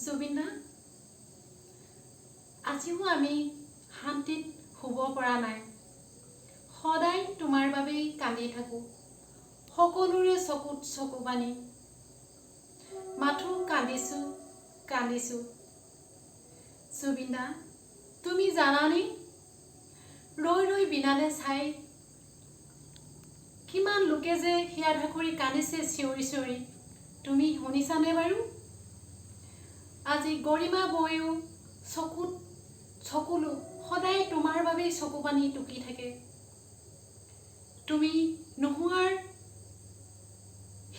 জুবিনা, আজিও আমি শান্তিত শুব পৰা নাই। সদায় তোমাৰ বাবেই কান্দি থাকোঁ, সকলোৰে চকুত চকু পানী। মাথো কান্দিছোঁ কান্দিছোঁ। জুবিনা, তুমি জানানে, ৰৈ ৰৈ বিনালে চাই কিমান লোকে যে হিয়া ধাকুৰি কান্দিছে চিঞৰি চিঞৰি। তুমি শুনিছানে বাৰু? আজি গৰিমা বৈও চকুত চকুলো সদায় তোমাৰ বাবেই চকু পানী টুকি থাকে। তুমি নোহোৱাৰ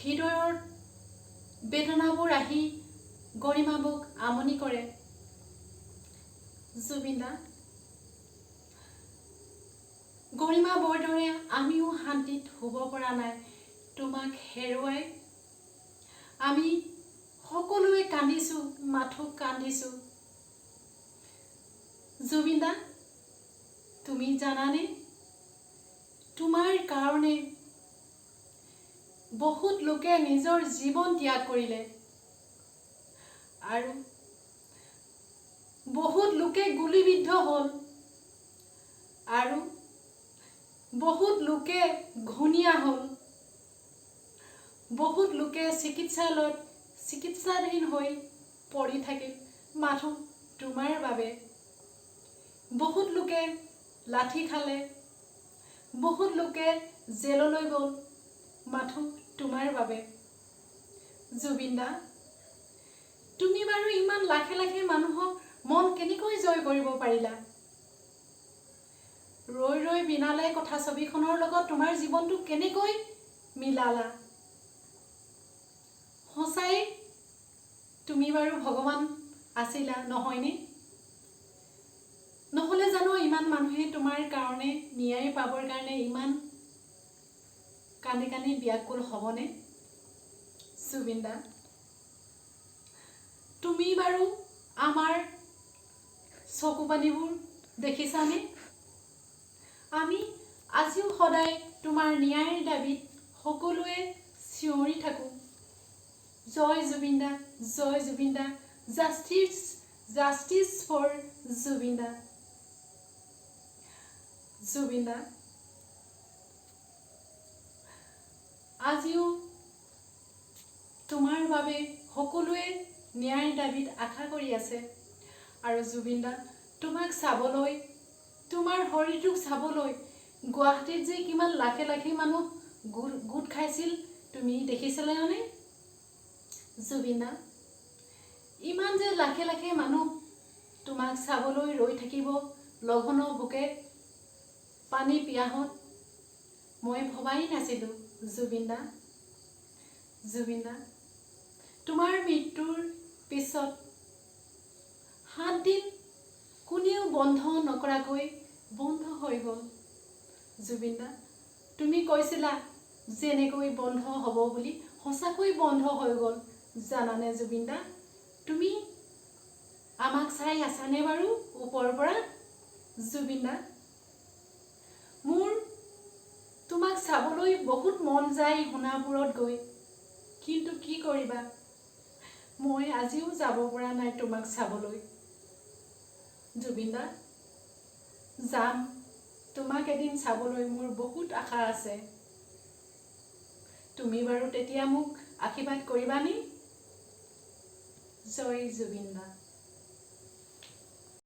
হৃদয়ৰ বেদনাবোৰ আহি গৰিমাবক আমনি কৰে। জুবিনা, গৰিমা বৈৰ দৰে আমিও শান্তিত শুব পৰা নাই তোমাক হেৰুৱাই। আমি সকলোৱে কান্দিছোঁ, মাথো কান্দিছোঁ। জুবিনা, তুমি জানানে, তোমাৰ কাৰণে বহুত লোকে নিজৰ জীৱন ত্যাগ কৰিলে আৰু বহুত লোকে গুলিবিদ্ধ হ'ল আৰু বহুত লোকে ঘূণীয়া হ'ল। বহুত লোকে চিকিৎসালয়ত চিকিৎসাধীন হৈ পৰি থাকিল মাথো তোমাৰ বাবে। বহুত লোকে লাঠি খালে, বহুত লোকে জেললৈ গ'ল মাথো তোমাৰ বাবে। জুবিনা, তুমি বাৰু ইমান লাখে লাখে মানুহক মন কেনেকৈ জয় কৰিব পাৰিলা? ৰৈ ৰৈ বিনালে কথা ছবিখনৰ লগত তোমাৰ জীৱনটো কেনেকৈ মিলালা? সঁচাই তুমি বাৰু ভগৱান আছিলা নহয়নে? নহ'লে জানো ইমান মানুহে তোমাৰ কাৰণে ন্যায় পাবৰ কাৰণে ইমান কান্দি কান্দি ব্যাকুল হ'বনে? জুবিনা, তুমি বাৰু আমাৰ চকু পানীবোৰ দেখিছানে? আমি আজিও সদায় তোমাৰ ন্যায়ৰ দাবীত সকলোৱে চিঞৰি থাকোঁ। জয় জুবিনা, জয় জুবিনা, জাষ্টিছ জাষ্টিছ ফৰ জুবিনা। জুবিনা, আজিও তোমাৰ বাবে সকলোৱে ন্যায়ৰ দাবীত আশা কৰি আছে। আৰু জুবিনা, তোমাক চাবলৈ, তোমাৰ শৰীৰটোক চাবলৈ গুৱাহাটীত যে কিমান লাখে লাখে মানুহ গোট খাইছিল তুমি দেখিছিলানে? জুবিনা, ইমান যে লাখে লাখে মানুহ তোমাক চাবলৈ ৰৈ থাকিব লগনৰ বুকে পানী পিয়াহত, মই ভবাই নাছিলোঁ। জুবিনা, জুবিনা, তোমাৰ মৃত্যুৰ পিছত 7 দিন কোনেও বন্ধ নকৰাকৈ বন্ধ হৈ গ'ল। জুবিনা, তুমি কৈছিলা যেনেকৈ বন্ধ হ'ব বুলি, সঁচাকৈ বন্ধ হৈ গ'ল জানানে জুবিনা? তুমি আমাক চাই আছানে বাৰু ওপৰৰ পৰা? জুবিনা, মোৰ তোমাক চাবলৈ বহুত মন যায় সোণাপুৰত গৈ, কিন্তু কি কৰিবা, মই আজিও যাব পৰা নাই তোমাক চাবলৈ। জুবিনা, যাম, তোমাক এদিন চাবলৈ মোৰ বহুত আশা আছে। তুমি বাৰু তেতিয়া মোক আশীৰ্বাদ কৰিবানে? জয় জুবিনা।